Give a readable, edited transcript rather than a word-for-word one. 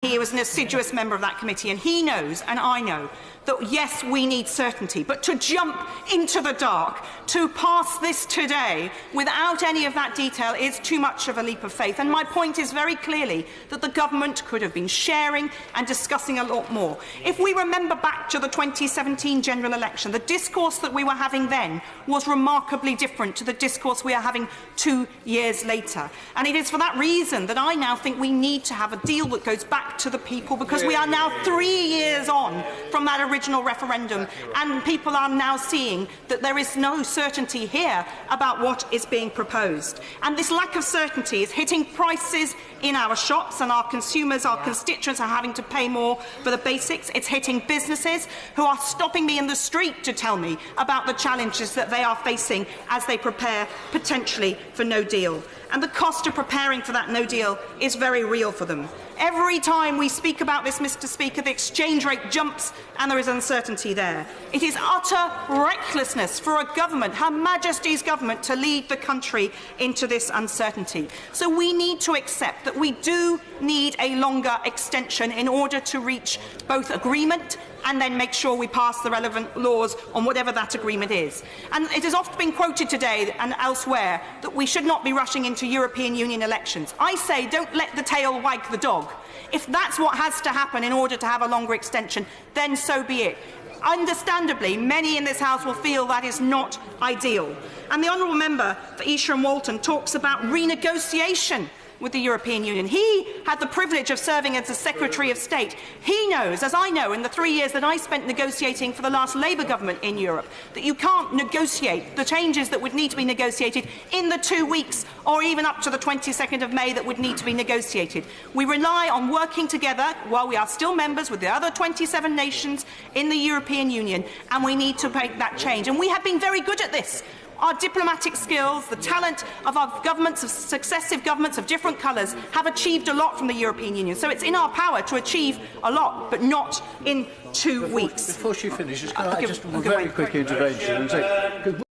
He was an assiduous member of that committee, and he knows, and I know, that yes, we need certainty, but to jump into the dark, to pass this today without any of that detail is too much of a leap of faith. And my point is very clearly that the government could have been sharing and discussing a lot more. If we remember back to the 2017 general election, the discourse that we were having then was remarkably different to the discourse we are having 2 years later. And it is for that reason that I now think we need to have a deal that goes back to the people, because we are now 3 years on from that original referendum, and people are now seeing that there is no certainty here about what is being proposed. And this lack of certainty is hitting prices in our shops, and our consumers, our constituents, are having to pay more for the basics. It's hitting businesses who are stopping me in the street to tell me about the challenges that they are facing as they prepare potentially for no deal. And the cost of preparing for that no deal is very real for them. Every time we speak about this, Mr. Speaker, the exchange rate jumps and there is uncertainty there. It is utter recklessness for a government, Her Majesty's government, to lead the country into this uncertainty. So we need to accept that we do need a longer extension in order to reach both agreement and then make sure we pass the relevant laws on whatever that agreement is. And it has often been quoted today and elsewhere that we should not be rushing into European Union elections. I say don't let the tail wag the dog. If that's what has to happen in order to have a longer extension, then so be it. Understandably, many in this House will feel that is not ideal. And the honourable member for Esher and Walton talks about renegotiation with the European Union. He had the privilege of serving as the Secretary of State. He knows, as I know in the 3 years that I spent negotiating for the last Labour government in Europe, that you can't negotiate the changes that would need to be negotiated in the 2 weeks or even up to the 22nd of May that would need to be negotiated. We rely on working together while we are still members with the other 27 nations in the European Union, and we need to make that change. And we have been very good at this. Our diplomatic skills, the talent of our governments, of successive governments of different colours, have achieved a lot from the European Union. So it's in our power to achieve a lot, but not in 2 weeks. Before she finishes, can I just a very quick intervention and say,